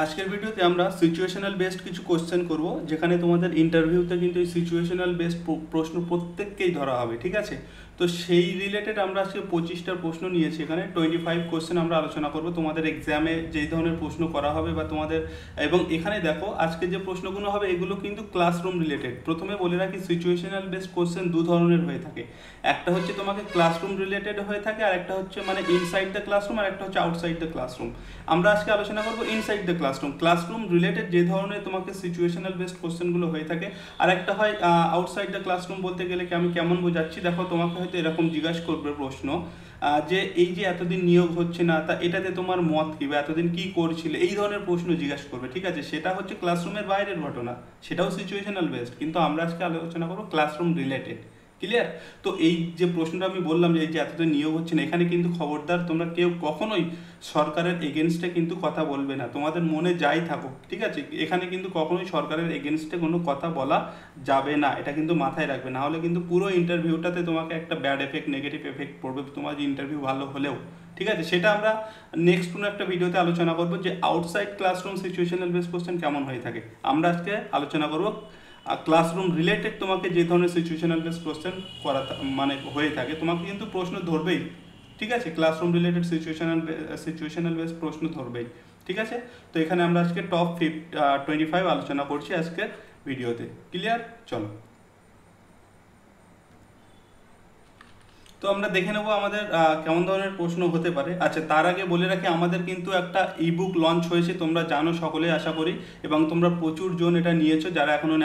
আজকের ভিডিওতে আমরা সিচুয়েশনাল বেসড কিছু কোশ্চেন করব, যেখানে তোমাদের ইন্টারভিউতে কিন্তু এই সিচুয়েশনাল বেসড প্রশ্ন প্রত্যেককেই ধরা হবে, ঠিক আছে। তো সেই রিলেটেড আমরা আজকে 25টা প্রশ্ন নিয়েছি, এখানে 25 কোশ্চেন আমরা আলোচনা করব তোমাদের এক্সামে যেই ধরনের প্রশ্ন করা হবে বা তোমাদের। এবং এখানে দেখো আজকে যে প্রশ্নগুলো হবে এগুলো কিন্তু ক্লাসরুম রিলেটেড। প্রথমে বলে রাখি, সিচুয়েশনাল বেসড কোশ্চেন দু ধরনের হয়ে থাকে। একটা হচ্ছে তোমাকে ক্লাসরুম রিলেটেড হয়ে থাকে, আর একটা হচ্ছে মানে ইনসাইড দ্য ক্লাসরুম, আর একটা হচ্ছে আউটসাইড দ্য ক্লাসরুম। আমরা আজকে আলোচনা করব inside the classroom, classroom related যে ধরনের তোমাকে সিচুয়েশনাল বেসড কোশ্চেনগুলো হয়ে থাকে। আর একটা হয় আউটসাইড দ্য ক্লাসরুম, বলতে গেলে কি আমি কেমন বোঝাচ্ছি, দেখো তোমাকে হয়তো এরকম জিজ্ঞাসা করবে প্রশ্ন, যে এই যে এতদিন নিয়োগ হচ্ছে না, তা এটাতে তোমার মত কি, বা এতদিন কি করছিলে, এই ধরনের প্রশ্ন জিজ্ঞাসা করবে, ঠিক আছে। সেটা হচ্ছে ক্লাসরুমের বাইরের ঘটনা, সেটাও সিচুয়েশনাল বেসড, কিন্তু আমরা আজকে আলোচনা করবো ক্লাসরুম রিলেটেড। ক্লিয়ার? তো এই যে প্রশ্নটা আমি বললাম যে এই যে এতদিন নিয়োগ হচ্ছে না, এখানে কিন্তু খবরদার তোমরা কেউ কখনোই সরকারের এগেনস্টে কিন্তু কথা বলবে না, তোমাদের মনে যাই থাকুক, ঠিক আছে। এখানে কিন্তু কখনোই সরকারের এগেনস্টে কোনো কথা বলা যাবে না, এটা কিন্তু মাথায় রাখবে, না হলে কিন্তু পুরো ইন্টারভিউটাতে তোমাকে একটা ব্যাড এফেক্ট, নেগেটিভ এফেক্ট পড়বে তোমার যে ইন্টারভিউ ভালো হলেও, ঠিক আছে। সেটা আমরা নেক্সট কোনো একটা ভিডিওতে আলোচনা করবো যে outside classroom situational base question কেমন হয়ে থাকে। আমরা আজকে আলোচনা করবো ক্লাসরুম রিলেটেড তোমাকে যে ধরনের সিচুয়েশনাল বেস কোশ্চেন করা মানে হয়ে থাকে, তোমাকে কিন্তু প্রশ্ন ধরবেই, ঠিক আছে। ক্লাসরুম রিলেটেড সিচুয়েশনাল বেস প্রশ্ন ধরবেই, ঠিক আছে। তো এখানে আমরা আজকে টপ 25 আলোচনা করছি আজকের ভিডিওতে। ক্লিয়ার? চলো, তো আমরা দেখে নেবো আমাদের কেমন ধরনের প্রশ্ন হতে পারে। আচ্ছা, তার আগে বলে রাখি, আমাদের কিন্তু একটা ইবুক লঞ্চ হয়েছে, তোমরা জানো সকলে আশা করি, এবং তোমরা প্রচুর জন এটা নিয়েছো, যারা এখনো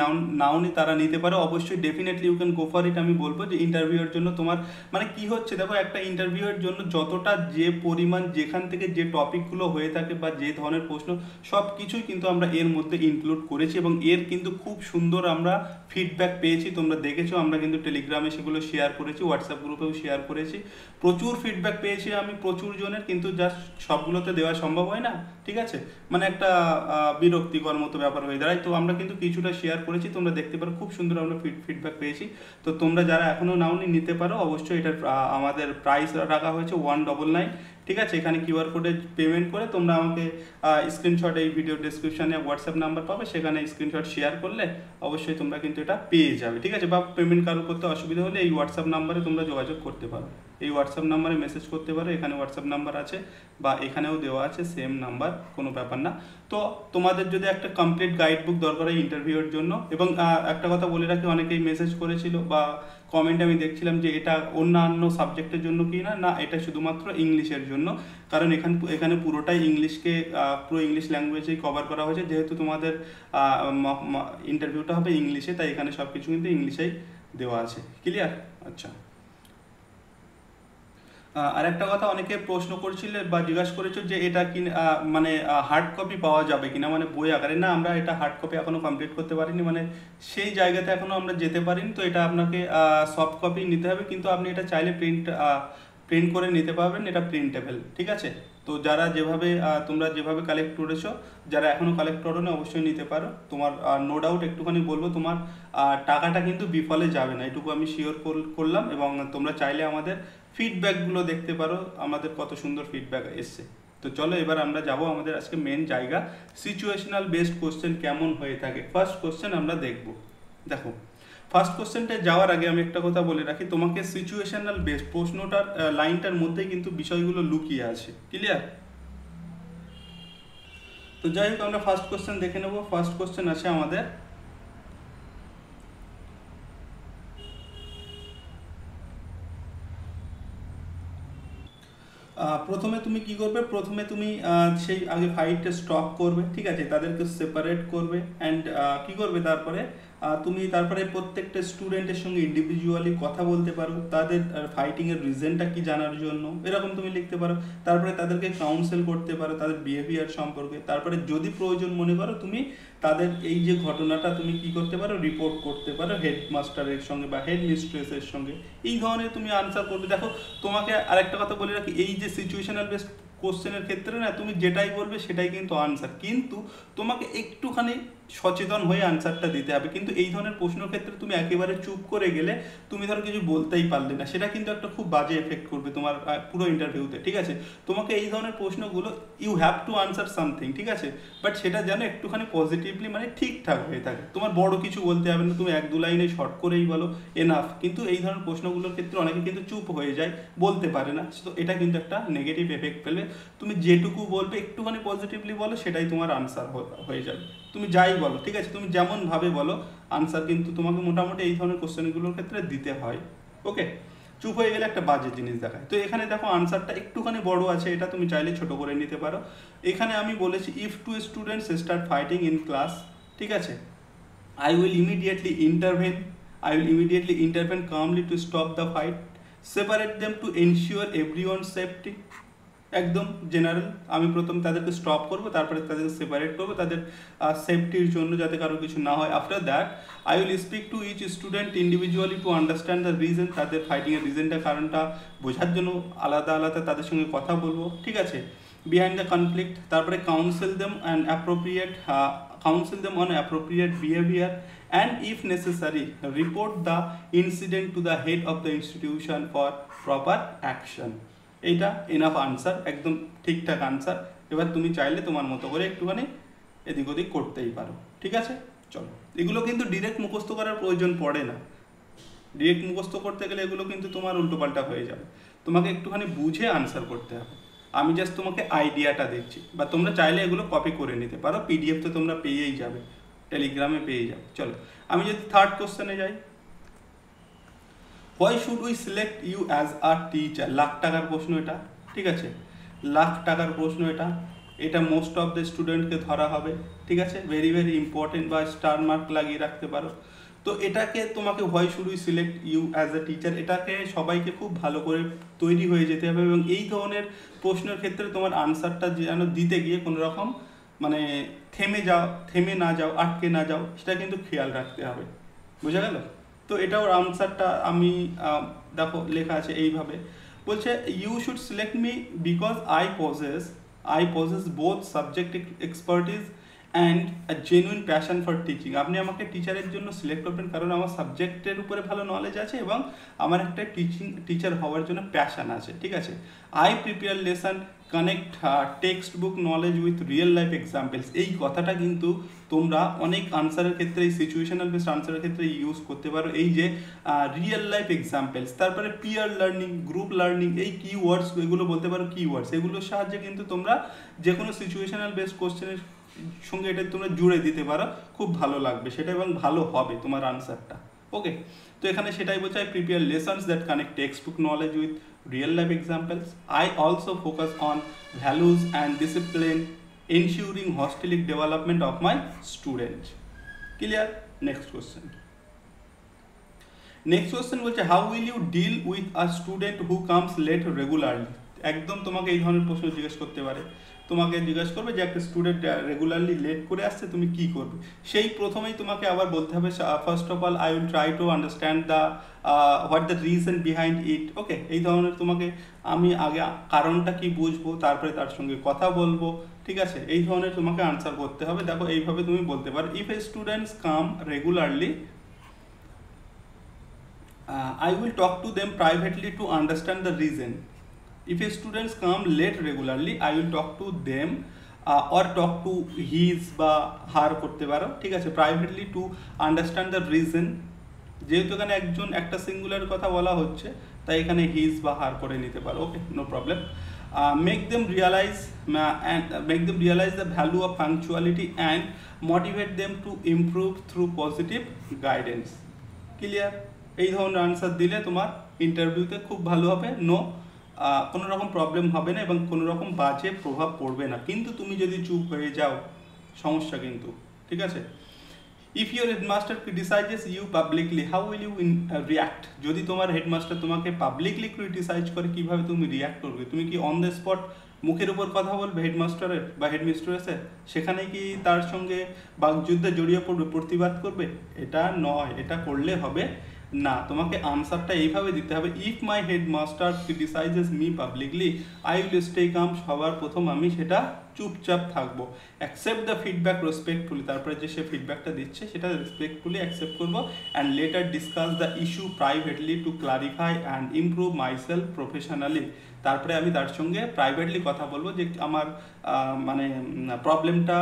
নাওনি তারা নিতে পারো। অবশ্যই definitely you can go for it. আমি বলবো যে ইন্টারভিউয়ের জন্য তোমার মানে কি হচ্ছে, দেখো একটা ইন্টারভিউয়ের জন্য যতটা যে পরিমাণ, যেখান থেকে যে টপিকগুলো হয়ে থাকে বা যে ধরনের প্রশ্ন, সব কিছুই কিন্তু আমরা এর মধ্যে ইনক্লুড করেছি, এবং এর কিন্তু খুব সুন্দর আমরা ফিডব্যাক পেয়েছি। তোমরা দেখেছো, আমরা কিন্তু টেলিগ্রামে সেগুলো শেয়ার করেছি, হোয়াটসঅ্যাপ গ্রুপেও শেয়ার করেছি, প্রচুর ফিডব্যাক পেয়েছি আমি প্রচুর জনের, কিন্তু জাস্ট সবগুলোতে দেওয়া সম্ভব হয় না, ঠিক আছে। মানে একটা বিরক্তিকর মতো ব্যাপার হয়ে দাঁড়ায়। তো আমরা কিন্তু কিছুটা শেয়ার করেছি, তোমরা দেখতে পারো, খুব সুন্দর আমরা ফিডব্যাক পেয়েছি। তো তোমরা যারা এখনো নাওনি নিতে পারো, অবশ্যই এটার আমাদের প্রাইস রাখা হয়েছে 199, ঠিক আছে। এখানে কিউআর কোডে পেমেন্ট করে তোমরা আমাকে স্ক্রিনশট, এই ভিডিও ডেসক্রিপশনে হোয়াটসঅ্যাপ নাম্বার পাবে, সেখানে স্ক্রিনশট শেয়ার করলে অবশ্যই তোমরা কিন্তু এটা পেয়ে যাবে, ঠিক আছে। বা পেমেন্ট কারো করতে অসুবিধা হলে এই হোয়াটসঅ্যাপ নাম্বারে তোমরা যোগাযোগ করতে পারো, এই হোয়াটসঅ্যাপ নাম্বারে মেসেজ করতে পারো, এখানে হোয়াটসঅ্যাপ নাম্বার আছে বা এখানেও দেওয়া আছে সেম নাম্বার, কোনো ব্যাপার না। তো তোমাদের যদি একটা কমপ্লিট গাইড বুক দরকার হয় ইন্টারভিউয়ের জন্য, এবং একটা কথা বলে রাখি, অনেকেই মেসেজ করেছিল বা কমেন্টে আমি দেখছিলাম যে এটা অন্যান্য সাবজেক্টের জন্য কি না, না এটা শুধুমাত্র ইংলিশের জন্য, কারণ এখানে পুরোটাই ইংলিশকে পুরো ইংলিশ ল্যাঙ্গুয়েজেই কভার করা হয়েছে, যেহেতু তোমাদের ইন্টারভিউটা হবে ইংলিশে, তাই এখানে সব কিছু কিন্তু ইংলিশেই দেওয়া আছে। ক্লিয়ার? আচ্ছা, আর একটা কথা, অনেকে প্রশ্ন করছিলে বা জিজ্ঞাসা করেছো যে এটা কি মানে হার্ড কপি পাওয়া যাবে কিনা, মানে বই আকারে। না, আমরা এটা হার্ড কপি এখনো কমপ্লিট করতে পারিনি, মানে সেই জায়গাতে এখনো আমরা যেতে পারিনি। তো এটা আপনাকে সফট কপি নিতে হবে, কিন্তু আপনি এটা চাইলে প্রিন্ট করে নিতে পারবেন, এটা প্রিন্টেবল, ঠিক আছে। তো যারা যেভাবে তোমরা যেভাবে কালেক্ট করেছো, যারা এখনো কালেক্ট করো না, অবশ্যই নিতে পারো। তোমার নো ডাউট একটুখানি বলবো, তোমার টাকাটা কিন্তু বিফলে যাবে না, এটুকু আমি শিওর করলাম। এবং তোমরা চাইলে আমাদের ফিডব্যাকগুলো দেখতে পারো, আমাদের কত সুন্দর ফিডব্যাক এসছে। তো চলো এবার আমরা যাব আমাদের আজকে মেন জায়গা, সিচুয়েশনাল বেসড কোশ্চেন কেমন হয়ে থাকে। ফার্স্ট কোশ্চেন আমরা দেখব। দেখো, ফার্স্ট কোশ্চেনটা যাওয়ার আগে আমি একটা কথা বলে রাখি, তোমাকে সিচুয়েশনাল বেসড প্রশ্নটার লাইনটার মধ্যেই কিন্তু বিষয়গুলো লুকিয়ে আছে। ক্লিয়ার? তো যাই হোক, আমরা ফার্স্ট কোশ্চেন দেখে নেব। ফার্স্ট কোশ্চেন আছে আমাদের, প্রথমে তুমি কি করবে, প্রথমে তুমি সেই আগে ফাইটটা স্টপ করবে, ঠিক আছে, তাদেরকে সেপারেট করবে, অ্যান্ড কি করবে তারপরে, তুমি তারপরে প্রত্যেকটা স্টুডেন্টের সঙ্গে ইন্ডিভিজুয়ালি কথা বলতে পারো, তাদের ফাইটিংয়ের রিজনটা কি জানার জন্য, এরকম তুমি লিখতে পারো। তারপরে তাদেরকে কাউন্সেল করতে পারো তাদের বিহেভিয়ার সম্পর্কে। তারপরে যদি প্রয়োজন মনে করো, তুমি তাদের এই যে ঘটনাটা তুমি কি করতে পারো, রিপোর্ট করতে পারো হেডমাস্টারের সঙ্গে বা হেড মিস্ট্রেসের সঙ্গে। এই ধরনের তুমি আনসার করবে। দেখো তোমাকে আরেকটা কথা বলে রাখি, এই যে সিচুয়েশনাল বেসড কোশ্চেনের ক্ষেত্রে না তুমি যেটাই বলবে সেটাই কিন্তু আনসার, কিন্তু তোমাকে একটুখানি সচেতন হয়ে আনসারটা দিতে হবে। কিন্তু এই ধরনের প্রশ্নের ক্ষেত্রে তুমি একেবারে চুপ করে গেলে, তুমি ধরো কিছু বলতেই পারলে না, সেটা কিন্তু একটা খুব বাজে এফেক্ট করবে তোমার পুরো ইন্টারভিউতে, ঠিক আছে? তোমাকে এই ধরনের প্রশ্নগুলো you have to answer something, ঠিক আছে, বাট সেটা যেন একটুখানি পজিটিভলি মানে ঠিকঠাক হয়ে থাকে। তোমার বড় কিছু বলতে হবে না, তুমি 1-2 লাইনে শর্ট করেই বলো, এনাফ। কিন্তু এই ধরনের প্রশ্নগুলোর ক্ষেত্রে অনেকে কিন্তু চুপ হয়ে যায়, বলতে পারে না, তো এটা কিন্তু একটা নেগেটিভ এফেক্ট ফেলবে। তুমি যেটুকু বলবে একটুখানি পজিটিভলি বলো, সেটাই তোমার আনসার হয়ে যাবে। তুমি যাই বলো, ঠিক আছে, তুমি যেমন ভাবে বলো, আনসার কিন্তু তোমাকে মোটামুটি এই ধরনের কোশ্চেনগুলোর ক্ষেত্রে দিতে হয়। ওকে, চুপ হয়ে গেলে একটা বাজে জিনিস দেখায়। তো এখানে দেখো আনসারটা একটুখানি বড় আছে, এটা তুমি চাইলে ছোট করে নিতে পারো। এখানে আমি বলেছি if two students start fighting in class, ঠিক আছে, I will immediately intervene calmly to stop the fight, separate them to ensure everyone's safety। একদম জেনারেল, আমি প্রথম তাদেরকে স্টপ করব, তারপরে তাদেরকে সেপারেট করবো তাদের সেফটির জন্য, যাতে কারো কিছু না হয়। After that I will speak to each student individually to understand the reason, তাদের ফাইটিংয়ের রিজনটা, কারণটা বোঝার জন্য আলাদা আলাদা তাদের সঙ্গে কথা বলবো, ঠিক আছে, বিহাইন্ড দ্য কনফ্লিক্ট। তারপরে counsel them on appropriate behavior, and if necessary report the incident to the head of the institution for proper action। এইটা এনাফ আনসার, একদম ঠিকঠাক আনসার। এবার তুমি চাইলে তোমার মতো করে একটুখানি এদিক ওদিক করতেই পারো, ঠিক আছে? চলো, এগুলো কিন্তু ডিরেক্ট মুখস্থ করার প্রয়োজন পড়ে না। ডিরেক্ট মুখস্থ করতে গেলে এগুলো কিন্তু তোমার উল্টোপাল্টা হয়ে যাবে, তোমাকে একটুখানি বুঝে আনসার করতে হবে। আমি জাস্ট তোমাকে আইডিয়াটা দিচ্ছি, বা তোমরা চাইলে এগুলো কপি করে নিতে পারো, পিডিএফ তো তোমরা পেয়েই যাবে, টেলিগ্রামে পেয়ে যাবে। চলো, আমি যদি থার্ড কোশ্চেনে যাই, why should we select you as a teacher? Lakh টাকার প্রশ্ন এটা, ঠিক আছে, লাখ টাকার প্রশ্ন এটা। এটা মোস্ট অফ দ্য স্টুডেন্টকে ধরা হবে, ঠিক আছে, ভেরি ভেরি ইম্পর্টেন্ট, বা স্টার মার্ক লাগিয়ে রাখতে পারো। তো এটাকে তোমাকে why should we select you as a teacher, এটাকে সবাইকে খুব ভালো করে তৈরি হয়ে যেতে হবে, এবং এই ধরনের প্রশ্নের ক্ষেত্রে তোমার আনসারটা যেন দিতে গিয়ে কোনো রকম মানে থেমে না যাও, আটকে না যাও, সেটা কিন্তু খেয়াল রাখতে হবে। বুঝা গেল? তো এটাও আনসারটা আমি দেখো লেখা আছে এইভাবে, বলছে you should select me because I possess both subject expertise and a genuine passion for teaching. আপনি আমাকে টিচারের জন্য সিলেক্ট করবেন কারণ আমার সাবজেক্টের উপরে ভালো নলেজ আছে এবং আমার একটা টিচার হওয়ার জন্য প্যাশন আছে, ঠিক আছে। I prepare lesson connect text book knowledge with real life examples. এই কথাটা কিন্তু তোমরা অনেক আনসারের ক্ষেত্রে, এই সিচুয়েশনাল বেসড আনসারের ক্ষেত্রে ইউজ করতে পারো, এই যে রিয়েল লাইফ এক্সাম্পলস। তারপরে পিয়ার লার্নিং, গ্রুপ লার্নিং, এই কিওয়ার্ডস, এগুলো বলতে পারো কিওয়ার্ডস। এগুলোর সাহায্যে কিন্তু তোমরা যে কোনো সিচুয়েশনাল বেসড কোশ্চেনের সঙ্গে এটা তোমরা জুড়ে দিতে পারো, খুব ভালো লাগবে সেটা এবং ভালো হবে তোমার আনসারটা। ওকে, তো এখানে সেটাই বলছে, I prepare lessons that connect text book knowledge with real life examples. I also focus on values and discipline, ensuring holistic development of my student. Clear? Next question. Next question বলছে, how will you deal with a student who comes late regularly? একদম তোমাকে এই ধরনের প্রশ্ন জিজ্ঞেস করতে পারে, তোমাকে জিজ্ঞেস করবে যে একটা স্টুডেন্ট রেগুলারলি লেট করে আসছে, তুমি কি করবে? সেই প্রথমেই তোমাকে আবার বলতে হবে, first of all I will try to understand the what the reason behind it. Okay, এই ধরনের তোমাকে আমি আগে কারণটা কি বুঝবো, তারপরে তার সঙ্গে কথা বলবো, ঠিক আছে, এই ধরনের তোমাকে আনসার করতে হবে। দেখো এইভাবে তুমি বলতে পারো, if a students come regularly I will talk to them privately to understand the reason. If a students come late regularly, I will talk to them or talk to his বা her করতে পারো, ঠিক আছে, privately to understand the reason। যেহেতু এখানে একটা singular কথা বলা হচ্ছে, তাই এখানে হিজ বা হার করে নিতে পারো। Okay, no problem. Make them realize the value of punctuality and motivate them to improve through positive guidance। Clear? এই ধরনের আনসার দিলে তোমার ইন্টারভিউতে খুব ভালো হবে, কোনো রকম প্রবলেম হবে না এবং কোনো রকম বাজে প্রভাব পড়বে না। কিন্তু তুমি যদি চুপ হয়ে যাও, সমস্যা কিন্তু, ঠিক আছে। If your headmaster criticises you publicly how will you react? যদি তোমার হেডমাস্টার তোমাকে পাবলিকলি ক্রিটিসাইজ করে কিভাবে তুমি রিয়াক্ট করবে? তুমি কি অন দ্য স্পট মুখের উপর কথা বলবে হেডমাস্টারের বা হেডমিস্ট্রেসের? সেখানে কি তার সঙ্গে বাকযুদ্ধে জড়িয়ে পড়বে, প্রতিবাদ করবে? এটা নয়, এটা করলে হবে না। তোমাকে আনসারটা এইভাবে দিতে হবে, if my headmaster criticises me publicly I will stay calm. সবার প্রথম আমি সেটা চুপচাপ থাকবো। অ্যাকসেপ্ট দ্য ফিডব্যাক রেসপেক্টফুলি, তারপরে যে সে ফিডব্যাকটা দিচ্ছে সেটা রেসপেক্টফুলি অ্যাকসেপ্ট করবো। And letter discuss the issue privately to clarify and improve myself professionally. তারপরে আমি তার সঙ্গে প্রাইভেটলি কথা বলবো যে আমার মানে প্রবলেমটা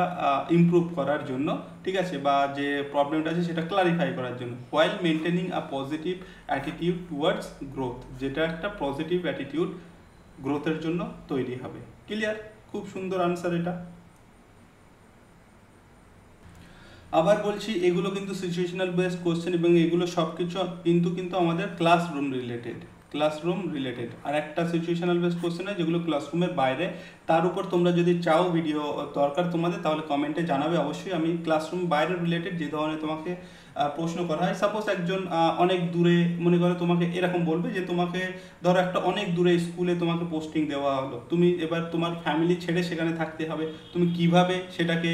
ইমপ্রুভ করার জন্য, ঠিক আছে, বা যে প্রবলেমটা আছে সেটা ক্লারিফাই করার জন্য। হোয়াইল মেনটেনিং আ পজিটিভ অ্যাটিটিউড টুয়ার্ডস গ্রোথ, যেটা একটা পজিটিভ অ্যাটিটিউড গ্রোথের জন্য তৈরি হবে। ক্লিয়ার? খুব সুন্দর আনসার এটা। আবার বলছি, এগুলো কিন্তু সিচুয়েশনাল বেসড কোশ্চেন এবং এগুলো সব কিছু কিন্তু আমাদের ক্লাসরুম রিলেটেড। আর একটা সিচুয়েশনাল বেসড কোশ্চেন হয় যেগুলো ক্লাসরুমের বাইরে। তার উপর তোমরা যদি চাও ভিডিও দরকার তোমাদের, তাহলে কমেন্টে জানাবে অবশ্যই। আমি ক্লাসরুম বাইরে রিলেটেড যে ধরনের তোমাকে প্রশ্ন করা হয়, সাপোজ একজন অনেক দূরে, মনে করো তোমাকে এরকম বলবে যে তোমাকে ধরো একটা অনেক দূরে স্কুলে তোমাকে পোস্টিং দেওয়া হলো, তুমি এবার তোমার ফ্যামিলি ছেড়ে সেখানে থাকতে হবে, তুমি কিভাবে সেটাকে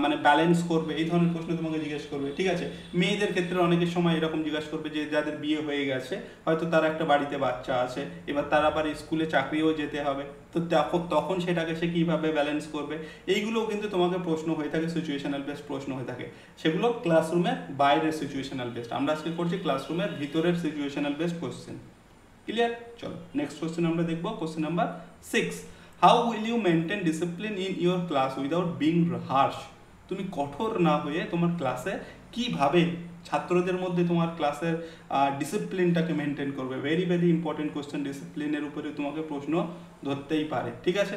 মানে ব্যালেন্স করবে, এই ধরনের প্রশ্ন তোমাকে জিজ্ঞেস করবে, ঠিক আছে। মেয়েদের ক্ষেত্রে অনেকের সময় এরকম জিজ্ঞাসা করবে যে যাদের বিয়ে হয়ে গেছে, হয়তো তার একটা বাড়িতে বাচ্চা আছে, এবার তার আবার স্কুলে চাকরিও যেতে হবে, তো তখন সেটাকে সে কীভাবে ব্যালেন্স করবে। এইগুলোও কিন্তু তোমাকে প্রশ্ন হয়ে থাকে, সিচুয়েশনাল বেসড প্রশ্ন হয়ে থাকে। সেগুলো ক্লাসরুমের বাইরের সিচুয়েশনাল বেসড। আমরা আজকে করছি ক্লাসরুমের ভিতরের সিচুয়েশনাল বেসড কোশ্চেন। ক্লিয়ার? চলো নেক্সট কোশ্চেন আমরা দেখবো, question number 6। How will you maintain discipline in your class without being harsh? তুমি কঠোর না হয়ে তোমার ক্লাসে কিভাবে ছাত্রদের মধ্যে তোমার ক্লাসের ডিসিপ্লিনটাকে মেনটেন করবে। ভেরি ভেরি ইম্পর্টেন্ট কোশ্চেন, ডিসিপ্লিনের উপরে তোমাকে প্রশ্ন ধরতেই পারে, ঠিক আছে।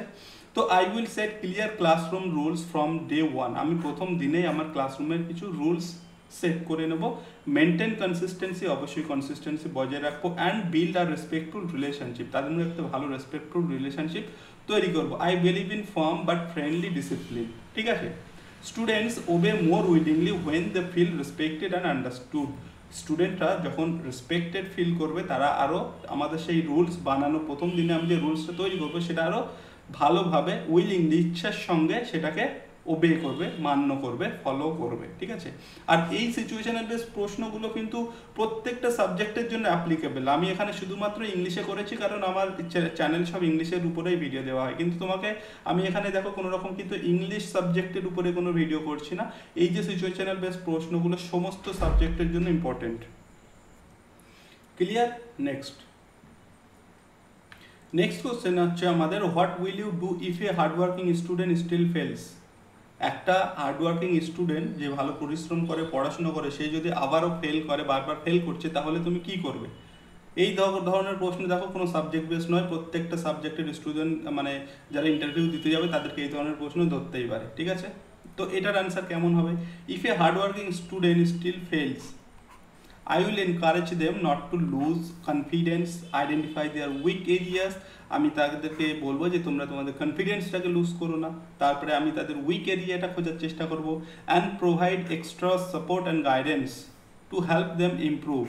তো I will set clear classroom rules from day one. আমি প্রথম দিনেই আমার ক্লাসরুমের কিছু রুলস সেট করে নেব। মেনটেন কনসিস্টেন্সি, অবশ্যই কনসিস্টেন্সি বজায় রাখবো। And build our respectful relationship, তাদের মধ্যে একটা ভালো রেসপেক্টফুল রিলেশনশিপ তৈরি করবো। I believe in firm but friendly discipline, ঠিক আছে। Students obey more willingly when they feel respected and understood. স্টুডেন্টরা যখন রেসপেক্টেড ফিল করবে, তারা আরও আমাদের সেই রুলস বানানো, প্রথম দিনে আমি যে রুলসটা তৈরি করবো সেটা আরও ভালোভাবে উইলিংলি, ইচ্ছার সঙ্গে সেটাকে ওবে করবে, মান্য করবে, ফলো করবে, ঠিক আছে। আর এই সিচুয়েশনাল বেস প্রশ্নগুলো কিন্তু প্রত্যেকটা সাবজেক্টের জন্য অ্যাপ্লিকেবল। আমি এখানে শুধুমাত্র ইংলিশে করেছি কারণ আমার চ্যানেল সব ইংলিশের উপরেই ভিডিও দেওয়া হয়, কিন্তু তোমাকে আমি এখানে দেখো কোনো রকম কিন্তু ইংলিশ সাবজেক্টের উপরে কোনো ভিডিও করছি না। এই যে সিচুয়েশনাল বেস প্রশ্নগুলো সমস্ত সাবজেক্টের জন্য ইম্পর্টেন্ট। ক্লিয়ার? নেক্সট কোশ্চেন হচ্ছে আমাদের, what will you do if a hardworking student still fails? একটা হার্ডওয়ার্কিং স্টুডেন্ট যে ভালো পরিশ্রম করে, পড়াশোনা করে, সে যদি আবারও ফেল করে, বারবার ফেল করছে, তাহলে তুমি কি করবে? এই ধরনের প্রশ্ন দেখো কোনো সাবজেক্ট বেস নয়, প্রত্যেকটা সাবজেক্টের স্টুডেন্ট মানে যারা ইন্টারভিউ দিতে যাবে তাদেরকে এই ধরনের প্রশ্ন ধরতেই পারে, ঠিক আছে। তো এটার অ্যান্সার কেমন হবে? If a hardworking student still fails, I will encourage them not to lose confidence, identify their weak areas. আমি তাদেরকে বলবো যে তোমরা তোমাদের কনফিডেন্সটাকে লুজ করো না, তারপরে আমি তাদের উইক এরিয়াটা খোঁজার চেষ্টা করব। And provide extra support and guidance to help them improve,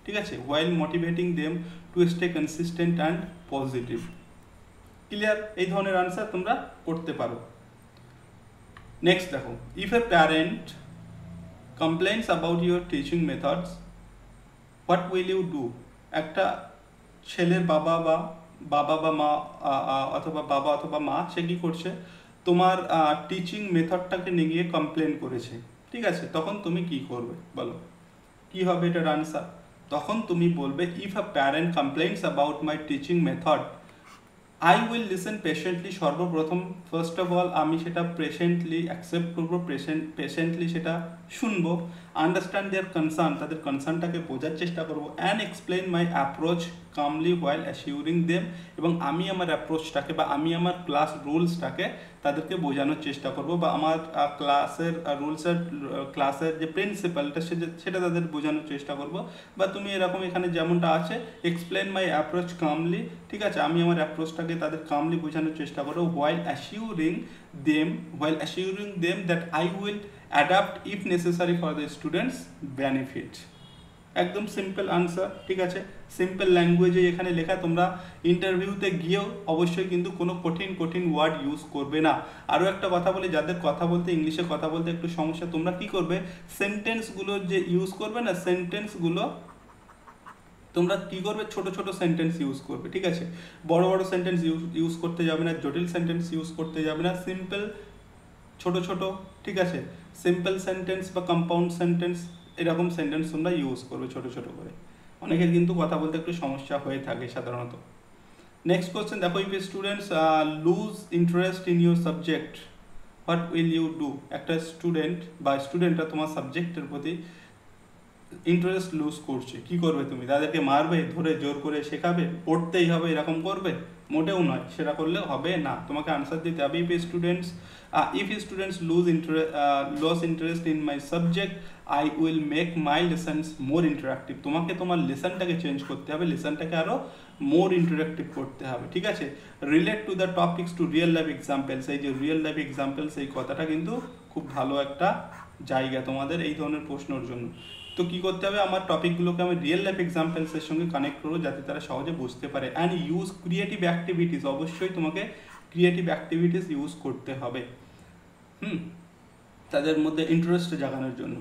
ঠিক আছে, while motivating them to stay consistent and positive. Clear? এই ধরনের আনসার তোমরা করতে পারো। নেক্সট দেখো, if a parent complains about your teaching methods, what will you do? একটা ছেলের বাবা বা মা অথবা মা, সে কী করছে, তোমার টিচিং মেথডটাকে নিয়ে কমপ্লেন করেছে, ঠিক আছে। তখন তুমি কি করবে বলো, কি হবে এটার আনসার? তখন তুমি বলবে, if a parent complains about my teaching method, I will listen patiently. সর্বপ্রথম ফার্স্ট অফ অল আমি সেটা পেশেন্টলি অ্যাকসেপ্ট করবো, পেশেন্টলি সেটা শুনবো। আন্ডারস্ট্যান্ড দেয়ার কনসার্ন, তাদের কনসার্নটাকে বোঝার চেষ্টা করবো। And explain my approach calmly while assuring them, এবং আমি আমার অ্যাপ্রোচটাকে বা আমি আমার ক্লাস রুলসটাকে তাদেরকে বোঝানোর চেষ্টা করব, বা আমার ক্লাসের রুলসের ক্লাসের যে প্রিন্সিপালটা সেটা তাদের বোঝানোর চেষ্টা করব। বা তুমি এরকম এখানে যেমনটা আছে, এক্সপ্লেন মাই অ্যাপ্রোচ কামলি, ঠিক আছে, আমি আমার অ্যাপ্রোচটাকে থাকে তাদের কামলি বোঝানোর চেষ্টা করো, while assuring them that I will adapt if necessary for the students benefit। একদম সিম্পল আনসার, ঠিক আছে, সিম্পল ল্যাঙ্গুয়েজে এখানে লেখা। তোমরা ইন্টারভিউতে গিয়েও অবশ্যই কিন্তু কোনো কঠিন ওয়ার্ড ইউজ করবে না। আরও একটা কথা বলি, যাদের কথা বলতে ইংলিশে কথা বলতে একটু সমস্যা, তোমরা কি করবে, সেন্টেন্সগুলো যে ইউজ করবে না, সেন্টেন্সগুলো তোমরা কি করবে, ছোট সেন্টেন্স ইউজ করবে, ঠিক আছে, বড় সেন্টেন্স ইউজ করতে যাবে না, জটিল সেন্টেন্স ইউজ করতে যাবে না, সিম্পল ছোট, ঠিক আছে, সিম্পল সেন্টেন্স বা কম্পাউন্ড সেন্টেন্স এরকম সেন্টেন্স তোমরা ইউজ করবে ছোট করে। অনেকের কিন্তু কথা বলতে একটু সমস্যা হয়ে থাকে সাধারণত। নেক্সট কোশ্চেন দেখো, if students lose interest in your subject what will you do. একটা স্টুডেন্টরা তোমার সাবজেক্টের প্রতি ইন্টারেস্ট লুজ করছে, কি করবে তুমি? তাদেরকে মারবে, ধরে জোর করে শেখাবে, পড়তেই হবে এরকম করবে? মোটেও নয়, সেটা করলে হবে না। তোমাকে আনসার দিতে হবে, if students lose interest in my subject I will make my lessons more interactive। তোমাকে তোমার লেসনটাকে চেঞ্জ করতে হবে, লেসনটাকে আরো মোর ইন্টারেক্টিভ করতে হবে, ঠিক আছে। Relate to the topics two real life examples. এই যে রিয়েল লাইফ এক্সাম্পলস, এই কথাটা কিন্তু খুব ভালো একটা জায়গা তোমাদের এই ধরনের প্রশ্নের জন্য। তো কি করতে হবে, আমার টপিকগুলোকে আমি রিয়েল লাইফ এক্সাম্পলসের সঙ্গে কানেক্ট করবো যাতে তারা সহজে বুঝতে পারে। অ্যান্ড ইউজ ক্রিয়েটিভ অ্যাক্টিভিটিস, অবশ্যই তোমাকে ক্রিয়েটিভ অ্যাক্টিভিটিস ইউজ করতে হবে তাদের মধ্যে ইন্টারেস্ট জাগানোর জন্য।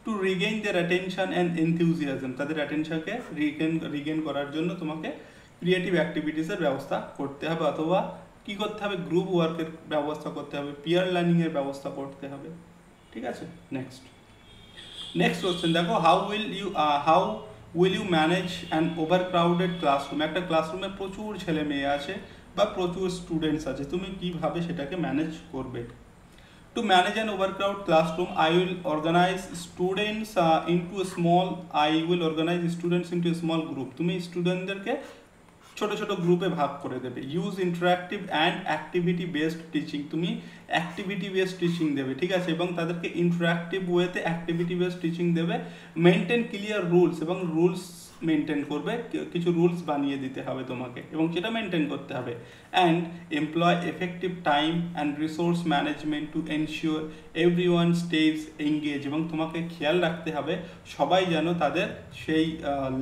To regain their attention and enthusiasm, তাদের অ্যাটেনশনকে রিগেইন করার জন্য তোমাকে ক্রিয়েটিভ অ্যাক্টিভিটিসের ব্যবস্থা করতে হবে, অথবা কি করতে হবে, গ্রুপ ওয়ার্কের ব্যবস্থা করতে হবে, পিয়ার লার্নিংয়ের ব্যবস্থা করতে হবে, ঠিক আছে। নেক্সট কোশ্চেন দেখো, how will you manage an overcrowded classroom. একটা ক্লাসরুমে প্রচুর ছেলে মেয়ে আছে বা প্রচুর স্টুডেন্টস আছে, তুমি কিভাবে সেটাকে ম্যানেজ করবে? To manage an overcrowd classroom I will organize students into a small group। তুমি স্টুডেন্টদেরকে ছোট গ্রুপে ভাগ করে দেবে। Use interactive and activity based teaching, তুমি অ্যাক্টিভিটি বেসড টিচিং দেবে, ঠিক আছে, এবং তাদেরকে ইন্টারাক্টিভ ওয়েতে অ্যাক্টিভিটি বেসড টিচিং দেবে। মেনটেন ক্লিয়ার রুলস, এবং রুলস মেনটেন করবে, কিছু রুলস বানিয়ে দিতে হবে তোমাকে এবং সেটা মেনটেন করতে হবে। And employ effective time and resource management to ensure everyone stays engaged, এবং তোমাকে খেয়াল রাখতে হবে সবাই যেন তাদের সেই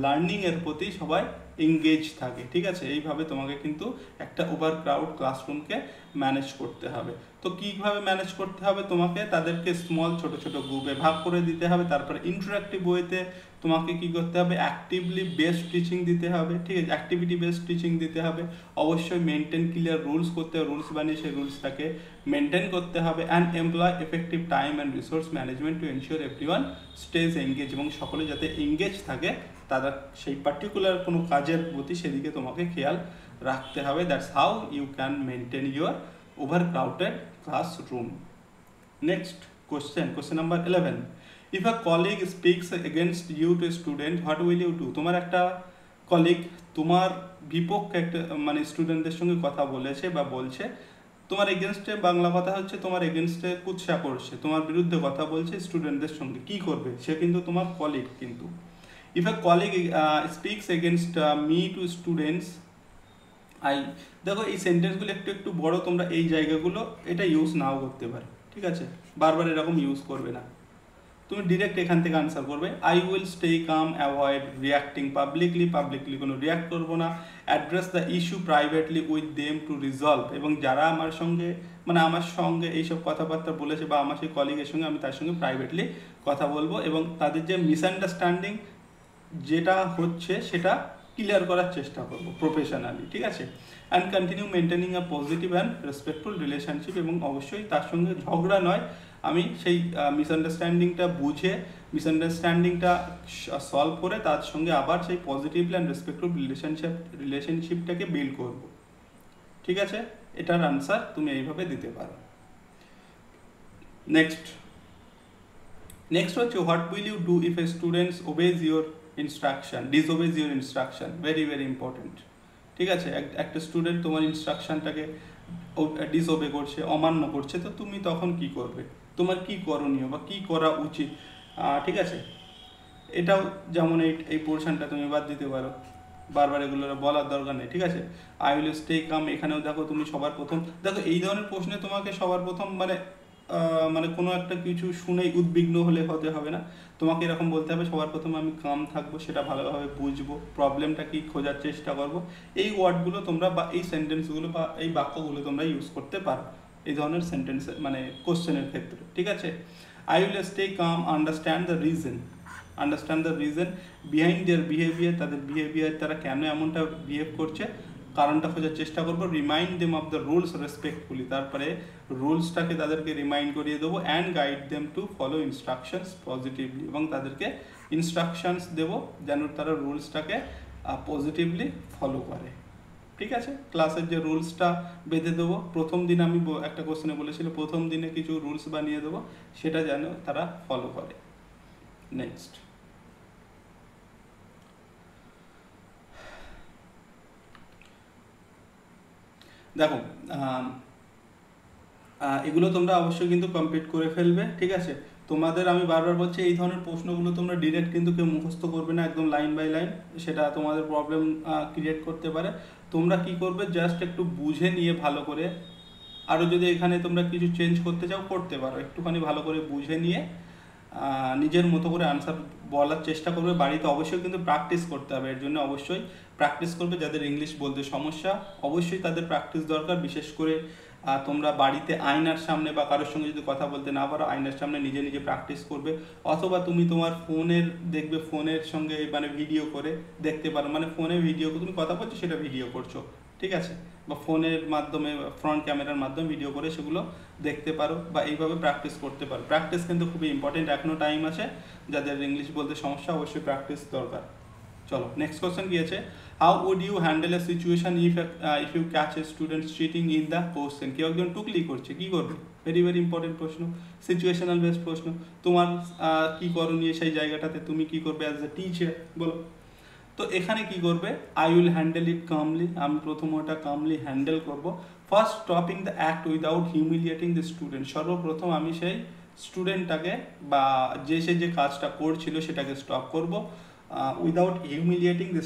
লার্নিংয়ের প্রতি সবাই এঙ্গেজ থাকে, ঠিক আছে। এইভাবে তোমাকে কিন্তু একটা ওভারক্রাউড ক্লাসরুমকে ম্যানেজ করতে হবে। তো কীভাবে ম্যানেজ করতে হবে, তোমাকে তাদেরকে স্মল ছোট গ্রুপে ভাগ করে দিতে হবে, তারপরে ইন্টারাক্টিভ ওয়েতে তোমাকে কি করতে হবে, অ্যাক্টিভলি বেসড টিচিং দিতে হবে, ঠিক আছে, অ্যাক্টিভিটি বেসড টিচিং দিতে হবে। অবশ্যই মেনটেন ক্লিয়ার রুলস করতে হবে, রুলস বানিয়ে সেই রুলসটাকে মেনটেন করতে হবে। And employ effective time and resource management to ensure everyone stays engaged, এবং সকলে যাতে এঙ্গেজ থাকে তারা সেই পার্টিকুলার কোনো কাজের প্রতি সেদিকে তোমাকে খেয়াল রাখতে হবে। That's how you can maintain your overcrowded classroom. Next question number 11, if a colleague speaks against you to student what will you do. তোমার একটা কলিগ তোমার বিপক্ষে একটা স্টুডেন্টদের সঙ্গে কথা বলেছে বা বলছে, তোমার এগেনস্টে, বাংলা কথা হচ্ছে তোমার এগেনস্টে কুৎসা করছে, তোমার বিরুদ্ধে কথা বলছে স্টুডেন্টদের সঙ্গে, কি করবে? সে কিন্তু তোমার কলিগ। কিন্তু if a colleague speaks against me to students দেখো এই সেন্টেন্সগুলো একটু বড়, তোমরা এই জায়গাগুলো এটা ইউজ নাও করতে পারো, ঠিক আছে, বারবার এরকম ইউজ করবে না। তুমি ডিরেক্ট এখান থেকে আনসার করবে, I will stay calm, avoid reacting publicly কোনো রিয়াক্ট করবো না। Address the issue privately with them to resolve, এবং যারা আমার সঙ্গে এইসব কথাবার্তা বলেছে বা আমার সেই কলিগের সঙ্গে, আমি তার সঙ্গে প্রাইভেটলি কথা বলবো এবং তাদের যে মিসআন্ডারস্ট্যান্ডিং যেটা হচ্ছে সেটা ক্লিয়ার করার চেষ্টা করব প্রফেশনালি, ঠিক আছে। And continue maintaining a positive and respectful relationship, এবং অবশ্যই তার সঙ্গে ঝগড়া নয়, আমি সেই মিসআন্ডারস্ট্যান্ডিংটা বুঝে মিসআন্ডারস্ট্যান্ডিংটা সলভ করে তার সঙ্গে আবার সেই পজিটিভ অ্যান্ড রেসপেক্টফুল রিলেশনশিপটাকে বিল্ড করব, ঠিক আছে। এটার আনসার তুমি এইভাবে দিতে পারো। নেক্সট হচ্ছে, what will you do if a students disobeys your instruction, very important, ঠিক আছে। একটা স্টুডেন্ট তোমার ইনস্ট্রাকশনটাকে ডিসওবে করছে, অমান্য করছে, তো তুমি তখন কি করবে? তোমার কি করণীয় বা কি করা উচিত, ঠিক আছে। এটাও যেমন এই পোর্শনটা তুমি বাদ দিতে পারো, বারবার এগুলো বলার দরকার নেই, ঠিক আছে। আই উইল স্টে কাম, এখানেও দেখো তুমি সবার প্রথম দেখো এই ধরনের প্রশ্নে তোমাকে সবার প্রথম মানে কোনো একটা কিছু শুনেই উদ্বিগ্ন হলে হতে হবে না, তোমাকে এরকম বলতে হবে সবার প্রথমে আমি কাম থাকবো, সেটা ভালোভাবে বুঝবো, প্রবলেমটা কি খোঁজার চেষ্টা করব। এই ওয়ার্ডগুলো তোমরা বা এই সেন্টেন্সগুলো বা এই বাক্যগুলো তোমরা ইউজ করতে পারো এই ধরনের সেন্টেন্স মানে কোশ্চেনের ক্ষেত্রে, ঠিক আছে। I will stay come, understand the reason behind there behaviour, তাদের বিহেভিয়ার তারা কেন এমনটা বিহেভ করছে কারণটা খোঁজার চেষ্টা করবো। Remind them of the rules respectfully, তারপরে রুলসটাকে তাদেরকে রিমাইন্ড করিয়ে দেবো। And guide them to follow instructions positively, এবং তাদেরকে ইনস্ট্রাকশনস দেবো যেন তারা রুলসটাকে পজিটিভলি ফলো করে, ঠিক আছে। ক্লাসের যে রুলসটা বেঁধে দেবো, প্রথম দিন আমি একটা কোশ্চেনে বলেছিলাম প্রথম দিনে কিছু রুলস বানিয়ে দেবো, সেটা যেন তারা ফলো করে। নেক্সট দেখো, এগুলো তোমরা অবশ্যই কিন্তু কমপ্লিট করে ফেলবে, ঠিক আছে। তোমাদের আমি বারবার বলছি এই ধরনের প্রশ্নগুলো তোমরা ডিরেক্ট কিন্তু কেউ মুখস্থ করবে না একদম লাইন বাই লাইন, সেটা তোমাদের প্রবলেম ক্রিয়েট করতে পারে। তোমরা কি করবে, জাস্ট একটু বুঝে নিয়ে ভালো করে, আরও যদি এখানে তোমরা কিছু চেঞ্জ করতে চাও করতে পারো, একটুখানি ভালো করে বুঝে নিয়ে নিজের মতো করে আনসার বলার চেষ্টা করবে। বাড়িতে অবশ্যই কিন্তু প্র্যাকটিস করতে হবে, এর জন্য অবশ্যই প্র্যাকটিস করবে। যাদের ইংলিশ বলতে সমস্যা অবশ্যই তাদের প্র্যাকটিস দরকার, বিশেষ করে তোমরা বাড়িতে আয়নার সামনে বা কারোর সঙ্গে যদি কথা বলতে না পারো আয়নার সামনে নিজে নিজে প্র্যাকটিস করবে, অথবা তুমি তোমার ফোনের দেখবে ফোনের সঙ্গে মানে ভিডিও করে দেখতে পারো, মানে ফোনে ভিডিও তুমি কথা বলছো সেটা ভিডিও করছো, ঠিক আছে, বা ফোনের মাধ্যমে ফ্রন্ট ক্যামেরার মাধ্যমে ভিডিও করে সেগুলো দেখতে পারো, বা এইভাবে প্র্যাকটিস করতে পারো। প্র্যাকটিস কিন্তু খুবই ইম্পর্টেন্ট, এখনও টাইম আছে, যাদের ইংলিশ বলতে সমস্যা অবশ্যই প্র্যাকটিস দরকার। চলো নেক্সট কোশ্চেন কি আছে, how would you handle a situation if you catch a student cheating in the question. কেউ একজন টুকলি করছে, কি করবে, ভেরি ভেরি ইম্পর্টেন্ট প্রশ্ন, সিচুয়েশনাল বেসড প্রশ্ন। তোমার কি করণীয় সেই জায়গাটাতে, তুমি কি করবে অ্যাজ এ টিচার, বলো। তো এখানে কি করবে, আই উইল হ্যান্ডেল ইট কামলি, আমি প্রথম ওটা কামলি হ্যান্ডেল করব। First stopping the act without humiliating the student, সর্বপ্রথম আমি সেই স্টুডেন্টটাকে বা সে যে কাজটা করছিল সেটাকে স্টপ করব, উইদাউট হিউমিলিয়েটিং দ্য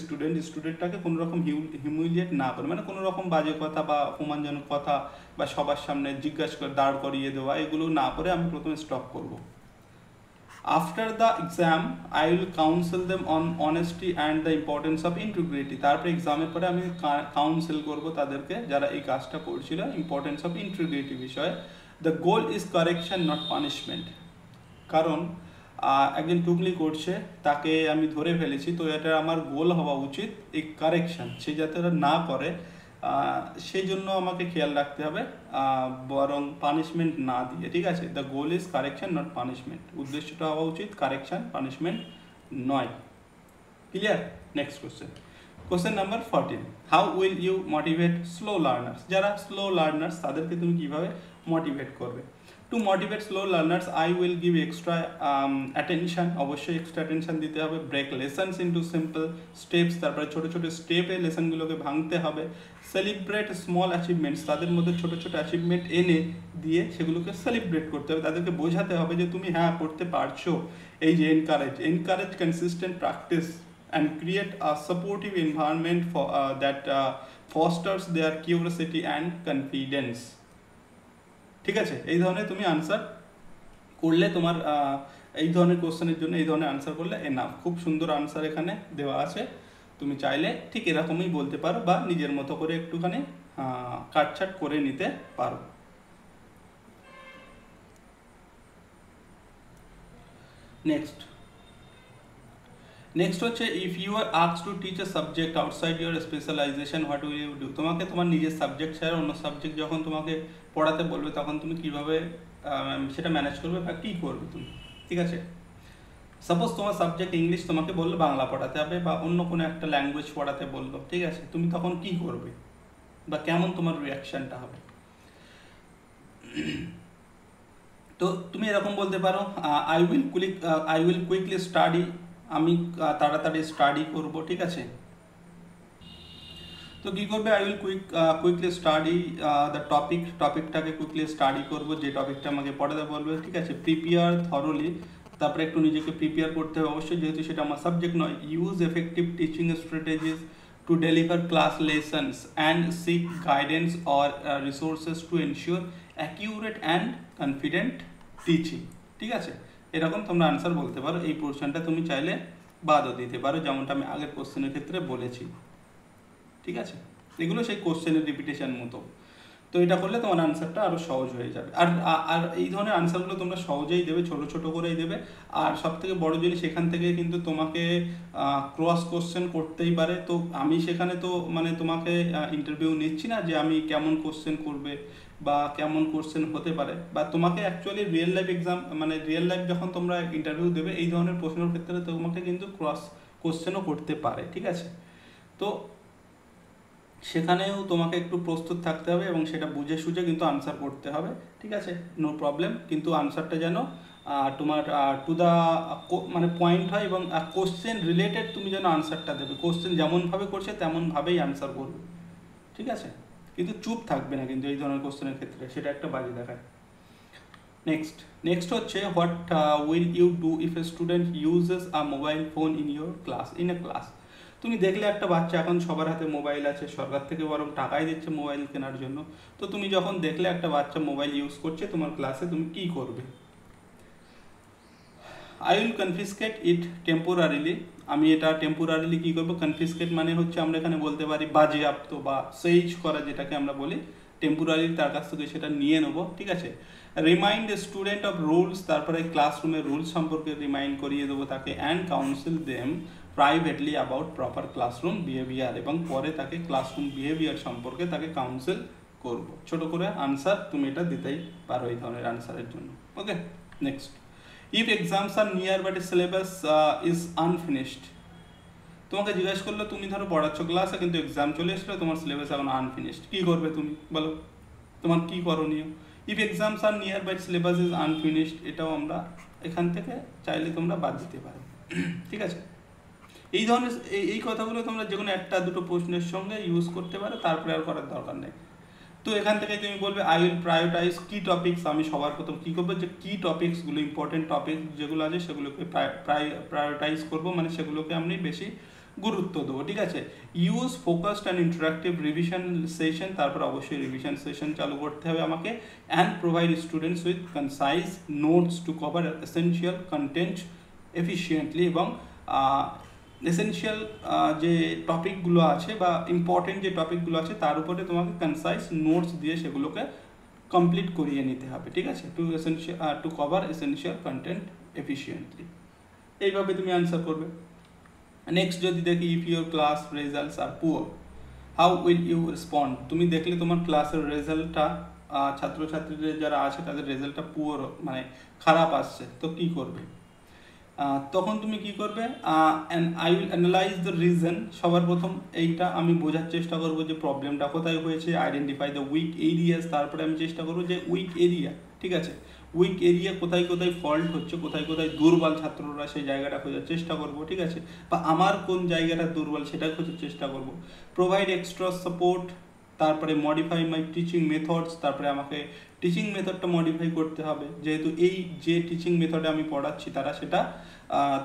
স্টুডেন্টটাকে কোনো রকম হিউমিলিয়েট না করে, মানে কোনো রকম বাজে কথা বা অপমানজনক কথা বা সবার সামনে জিজ্ঞাসা করে দাঁড় করিয়ে দেওয়া এগুলো না করে আমি প্রথমে স্টপ করব। After the exam I will counsel them on honesty and the importance of integrity, তারপরে এক্সামের পরে আমি কাউন্সেল করব তাদেরকে যারা এই কাজটা করছিল, ইম্পর্টেন্স অফ ইন্টিগ্রিটি বিষয়ে। The goal is correction not punishment, কারণ একজন টুকলি করছে তাকে আমি ধরে ফেলেছি, তো এটা আমার গোল হওয়া উচিত এই কারেকশন, সে যাতে না করে সেই জন্য আমাকে খেয়াল রাখতে হবে, বরং পানিশমেন্ট না দিয়ে, ঠিক আছে। The goal is correction not punishment, উদ্দেশ্যটা হওয়া উচিত কারেকশন, পানিশমেন্ট নয়। Clear. Next question, question number 14, how will you motivate slow learners, যারা স্লো লার্নার্স তাদেরকে তুমি কিভাবে মোটিভেট করবে। To motivate slow learners I will give extra attention, অবশ্যই এক্সট্রা অ্যাটেনশন দিতে হবে। Break lessons into simple steps, তারপরে ছোটো ছোটো স্টেপে লেসনগুলোকে ভাঙতে হবে। সেলিব্রেট স্মল অ্যাচিভমেন্টস, তাদের মধ্যে ছোটো ছোটো অ্যাচিভমেন্ট এনে দিয়ে সেগুলোকে সেলিব্রেট করতে হবে, তাদেরকে বোঝাতে হবে যে তুমি হ্যাঁ করতে পারছো। এই যে encourage consistent practice and create a supportive environment for that fosters their curiosity and confidence, ঠিক আছে। এই ধরনের তুমি আনসার করলে তোমার এই ধরনের কোশ্চেনের জন্য এই ধরনের আনসার করলে এনাফ, খুব সুন্দর আনসার এখানে দেওয়া আছে, তুমি চাইলে ঠিক এরকমই বলতে পারো বা নিজের মতো করে একটুখানি কাটছাট করে নিতে পারো। নেক্সট হচ্ছে, if you are asked to teach a subject outside your specialization what will you do, তোমাকে তোমার নিজের সাবজেক্ট ছাড়া অন্য সাবজেক্ট যখন তোমাকে পড়াতে বলবে তখন তুমি কিভাবে সেটা ম্যানেজ করবে বা কী করবে তুমি, ঠিক আছে। সাপোজ তোমার সাবজেক্ট ইংলিশ, তোমাকে বললো বাংলা পড়াতে হবে বা অন্য কোনো একটা ল্যাঙ্গুয়েজ পড়াতে বললো, ঠিক আছে, তুমি তখন কি করবে বা কেমন তোমার রিয়াকশানটা হবে। তো তুমি এরকম বলতে পারো, আই উইল কুইকলি স্টাডি, আমি তাড়াতাড়ি স্টাডি করব, ঠিক আছে। তো কী করবে, I will quickly study the টপিকটাকে কুইকলি স্টাডি করব, যে টপিকটা আমাকে পড়াতে বলবে, ঠিক আছে। প্রিপেয়ার থরলি, তারপরে একটু নিজেকে প্রিপেয়ার করতে হবে অবশ্যই, যেহেতু সেটা আমার সাবজেক্ট নয়। Use effective teaching strategies, to deliver class lessons and seek guidance or resources to ensure accurate and confident teaching। ঠিক আছে, এরকম তোমরা আনসার বলতে পারো। এই পোর্শনটা তুমি চাইলে বাদও দিতে পারো, যেমনটা আমি আগের কোশ্চেনের ক্ষেত্রে বলেছি। ঠিক আছে, এগুলো সেই কোশ্চেনের রিপিটেশন মতো। তো এটা করলে তোমার আনসারটা আরও সহজ হয়ে যাবে। আর আর এই ধরনের আনসারগুলো তোমরা সহজেই দেবে, ছোট ছোট করেই দেবে। আর সব থেকে বড় জিনিস, এখান থেকে কিন্তু তোমাকে ক্রস কোশ্চেন করতেই পারে। তো আমি সেখানে তো মানে তোমাকে ইন্টারভিউ নিচ্ছি না যে আমি কেমন কোশ্চেন করবে বা কেমন কোশ্চেন হতে পারে, বা তোমাকে অ্যাকচুয়ালি রিয়েল লাইফ এক্সাম মানে রিয়েল লাইফ যখন তোমরা ইন্টারভিউ দেবে এই ধরনের প্রশ্নের ক্ষেত্রে তোমাকে কিন্তু ক্রস কোশ্চেনও করতে পারে। ঠিক আছে, তো সেখানেও তোমাকে একটু প্রস্তুত থাকতে হবে এবং সেটা বুঝে সুঝে কিন্তু আনসার করতে হবে। ঠিক আছে, নো প্রবলেম, কিন্তু আনসারটা যেন তোমার টু দ্য মানে পয়েন্ট হয় এবং কোশ্চেন রিলেটেড তুমি যেন আনসারটা দেবে। কোশ্চেন যেমনভাবে করছে তেমনভাবেই আনসার করবে। ঠিক আছে, কিন্তু চুপ থাকবে না কিন্তু এই ধরনের কোশ্চেনের ক্ষেত্রে, সেটা একটা বাজে দেখায়। নেক্সট হচ্ছে what will you do if a student uses a mobile phone in a class. তুমি দেখলে একটা বাচ্চা, এখন সবার হাতে মোবাইল আছে, সরকার থেকে বরং টাকাই দিচ্ছে মোবাইল কেনার জন্য। তো তুমি যখন দেখলে একটা বাচ্চা মোবাইল ইউজ করছে তোমার ক্লাসে, তুমি কি করবে? I will confiscate it temporarily. আমি এটা টেম্পোরারিলি কী করবো? কনফিসকেট মানে হচ্ছে আমরা এখানে বলতে পারি বাজেয়াপ্ত বা সেইজ করা, যেটাকে আমরা বলি। টেম্পোরারি তার কাছ থেকে সেটা নিয়ে নেবো। ঠিক আছে, রিমাইন্ড স্টুডেন্ট অফ রুলস, তারপরে ক্লাসরুমের রুলস সম্পর্কে রিমাইন্ড করিয়ে দেবো তাকে। And council them privately about proper classroom behaviour, এবং পরে তাকে ক্লাসরুম বিহেভিয়ার সম্পর্কে তাকে কাউন্সিল করবো। ছোট করে আনসার তুমি এটা দিতেই পারো এই ধরনের আনসারের জন্য। Okay, next, if exams are near but syllabus is unfinished. তোমাকে জিজ্ঞেস করলো, তুমি ধরো পড়াচ্ছ ক্লাসে কিন্তু এক্সাম চলে এসলো, তোমার সিলেবাস এখন আনফিনিশড, কী করবে তুমি বলো? তোমার কী করণীয়? If exams are near but syllabus is unfinished, এটাও আমরা এখান থেকে চাইলে তোমরা বাদ দিতে পারো। ঠিক আছে, এই ধরনের এই কথাগুলো তোমরা যে কোনো একটা দুটো প্রশ্নের সঙ্গে ইউজ করতে পারো, তারপরে আর করার দরকার নেই। তো এখান থেকে তুমি বলবে আই উইল প্রায়োরিটাইজ কি টপিকস। আমি সবার প্রথম কী করবো, যে কি টপিকসগুলো ইম্পর্টেন্ট টপিক যেগুলো আছে সেগুলোকে প্রায়োরিটাইজ করবো, মানে সেগুলোকে আমি বেশি গুরুত্ব দেবো। ঠিক আছে, use focused and interactive revision session, তারপর অবশ্যই রিভিশন সেশন চালু করতে হবে আমাকে। And provide students with concise notes to cover essential content efficiently, এবং এসেনশিয়াল যে টপিকগুলো আছে বা ইম্পর্টেন্ট যে টপিকগুলো আছে তার উপরে তোমাকে কনসাইজ নোটস দিয়ে সেগুলোকে কমপ্লিট করিয়ে নিতে হবে। ঠিক আছে, to cover essential content efficiently, এইভাবে তুমি আনসার করবে। নেক্সট যদি দেখি, if your class results are poor how will you respond. তুমি দেখলে তোমার ক্লাসের রেজাল্টটা, ছাত্রছাত্রীদের যারা আছে তাদের রেজাল্টটা পুয়ার মানে খারাপ আসছে, তো কী করবে? তখন তুমি কি করবে? I will analyse the reason. সবার প্রথম এইটা আমি বোঝার চেষ্টা করবো যে প্রবলেমটা কোথায় হয়েছে। আইডেন্টিফাই দ্য উইক এরিয়াস, তারপরে আমি চেষ্টা করবো যে উইক এরিয়া, ঠিক আছে, উইক এরিয়া কোথায় কোথায় ফল্ট হচ্ছে, কোথায় কোথায় দুর্বল ছাত্ররা, সেই জায়গাটা খোঁজার চেষ্টা করবো। ঠিক আছে, বা আমার কোন জায়গাটা দুর্বল সেটা খোঁজার চেষ্টা করবো। প্রোভাইড এক্সট্রা সাপোর্ট, তারপরে মডিফাই মাই টিচিং মেথডস, তারপরে আমাকে টিচিং মেথডটা মডিফাই করতে হবে, যেহেতু এই যে টিচিং মেথডে আমি পড়াচ্ছি তারা সেটা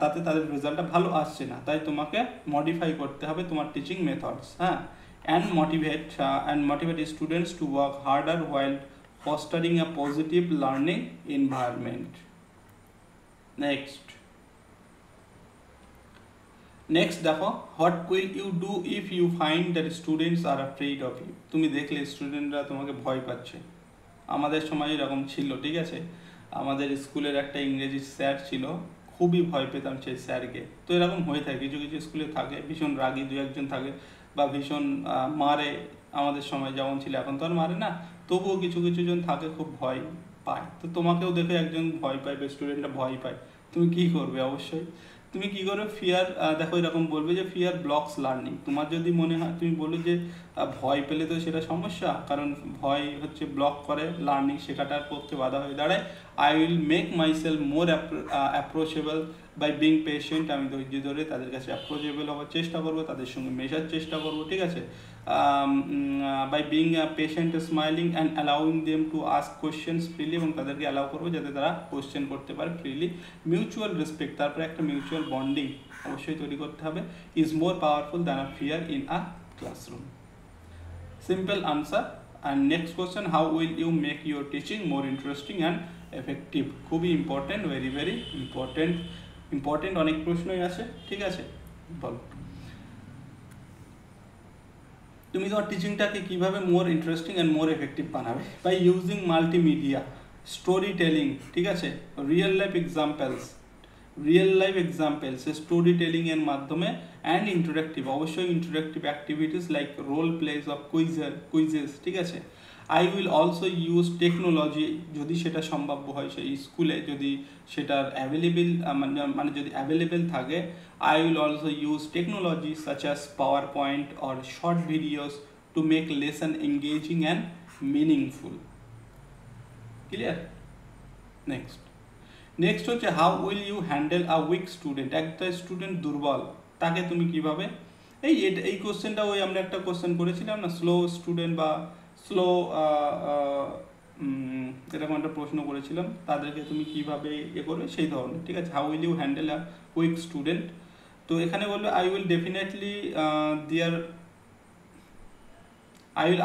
তাতে তাদের রেজাল্টটা ভালো আসছে না, তাই তোমাকে মডিফাই করতে হবে তোমার টিচিং মেথডস। হ্যাঁ, and motivate students to work harder while fostering a positive learning environment. Next দেখো, what will you do if you find that students are afraid of you. তুমি দেখলে স্টুডেন্টরা তোমাকে ভয় পাচ্ছে। আমাদের সময় এরকম ছিল। ঠিক আছে, আমাদের স্কুলের একটা ইংরেজি স্যার ছিল, খুবই ভয় পেতাম সেই স্যারকে। তো এরকম হয়ে থাকে, কিছু কিছু স্কুলে থাকে ভীষণ রাগী দু একজন থাকে, বা ভীষণ মারে। আমাদের সময় যেমন ছিল, এখন তো আর মারে না, তবুও কিছু কিছু জন থাকে খুব ভয় পায়। তো তোমাকেও দেখে একজন ভয় পায় বা স্টুডেন্টরা ভয় পায়, তুমি কি করবে? অবশ্যই তুমি কি করবে, ফিয়ার, দেখো এরকম বলবে যে ফিয়ার ব্লকস লার্নিং। তোমার যদি মনে হয়, তুমি বলবে যে ভয় পেলে তো সেটা সমস্যা, কারণ ভয় হচ্ছে ব্লক করে লার্নিং, শেখাটার পক্ষে বাধা হয়ে দাঁড়ায়। I will make myself more approachable by being patient. আমি ধৈর্য ধরে তাদের কাছে অ্যাপ্রোচেবল হওয়ার চেষ্টা করবো, তাদের সঙ্গে মেশার চেষ্টা করবো। ঠিক আছে, by being patient, smiling and allowing them to ask questions freely, এবং তাদেরকে অ্যালাউ করবো যাতে তারা কোয়েশ্চেন করতে পারে ফ্রিলি। মিউচুয়াল রেসপেক্ট, তারপরে একটা মিউচুয়াল বন্ডিং অবশ্যই তৈরি করতে হবে। Is more powerful than a fear in a classroom. Simple answer. And next question, how will you make your teaching more interesting and effective. খুবই ইম্পর্টেন্ট, ভেরি ভেরি ইম্পর্টেন্ট অনেক প্রশ্নই আছে, ঠিক আছে। বলো তুমি তোমার টিচিংটাকে কীভাবে more interesting and more effective বানাবে। By using multimedia, story telling, ঠিক আছে, রিয়েল লাইফ এক্সাম্পলস স্টোরি টেলিংয়ের মাধ্যমে, অ্যান্ড ইন্টারেক্টিভ, অবশ্যই interactive activities like role plays of quizzes, ঠিক আছে। I will also use technology, যদি সেটা সম্ভাব্য হয় সেই স্কুলে, যদি সেটার মানে যদি অ্যাভেলেবেল থাকে। I will also use technology such as PowerPoint or short videos to make lesson engaging and meaningful. Clear? Next হচ্ছে, how will you handle a weak student? একটা স্টুডেন্ট দুর্বল, তাকে তুমি কিভাবে, এই কোশ্চেনটা ওই আমরা একটা কোশ্চেন করেছিলাম না, স্লো স্টুডেন্ট বা স্লো এরকম একটা প্রশ্ন করেছিলাম, তাদেরকে তুমি কিভাবে করবে সেই ধরনের, ঠিক আছে। How will you handle a weak student. তো এখানে বলবে I will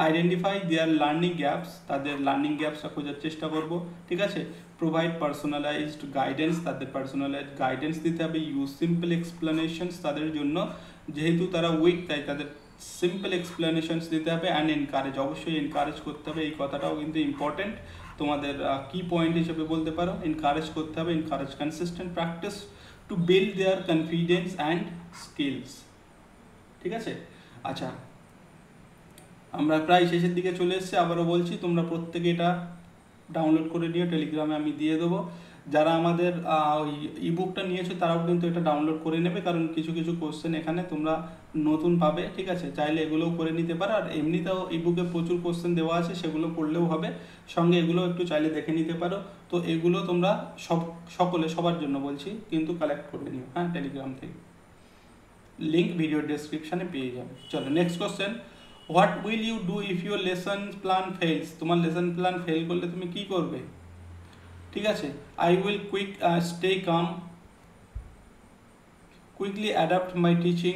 identify their learning gaps, তাদের লার্নিং গ্যাপসটা খোঁজার চেষ্টা করব, ঠিক আছে। প্রোভাইড পার্সোনালাইজড গাইডেন্স, তাদের পার্সোনালাইজড গাইডেন্স দিতে হবে। ইউজ সিম্পল এক্সপ্লেনেশনস, তাদের জন্য যেহেতু তারা উইক তাই তাদের সিম্পল এক্সপ্লেনেশনস দিতে হবে। অ্যান্ড এনকারেজ, অবশ্যই এনকারেজ করতে হবে, এই কথাটাও কিন্তু ইম্পর্টেন্ট, তোমাদের কি পয়েন্ট হিসেবে বলতে পারো। এনকারেজ করতে হবে, encourage consistent practice to build there confidence and skills, ঠিক আছে। আচ্ছা, আমরা প্রায় শেষের দিকে চলে এসেছি। আবারও বলছি, তোমরা প্রত্যেকে এটা ডাউনলোড করে নিও, টেলিগ্রামে আমি দিয়ে দেবো। যারা আমাদের ইবুকটা নিয়েছো তারাও কিন্তু এটা ডাউনলোড করে নেবে, কারণ কিছু কিছু কোশ্চেন এখানে তোমরা নতুন পাবে, ঠিক আছে। চাইলে এগুলোও করে নিতে পারো, আর এমনিতেও ইবুকে প্রচুর কোশ্চেন দেওয়া আছে, সেগুলো করলেও হবে, সঙ্গে এগুলো একটু চাইলে দেখে নিতে পারো। তো এগুলো তোমরা সবার জন্য বলছি, কিন্তু কালেক্ট করে নিও, হ্যাঁ, টেলিগ্রাম থেকে। লিঙ্ক ভিডিও ডেসক্রিপশানে পেয়ে যাবে। চলো next question, what will you do if your lesson plan fails. তোমার লেসন প্ল্যান ফেল করলে তুমি কি করবে, ঠিক আছে। I will stay calm, quickly adapt my teaching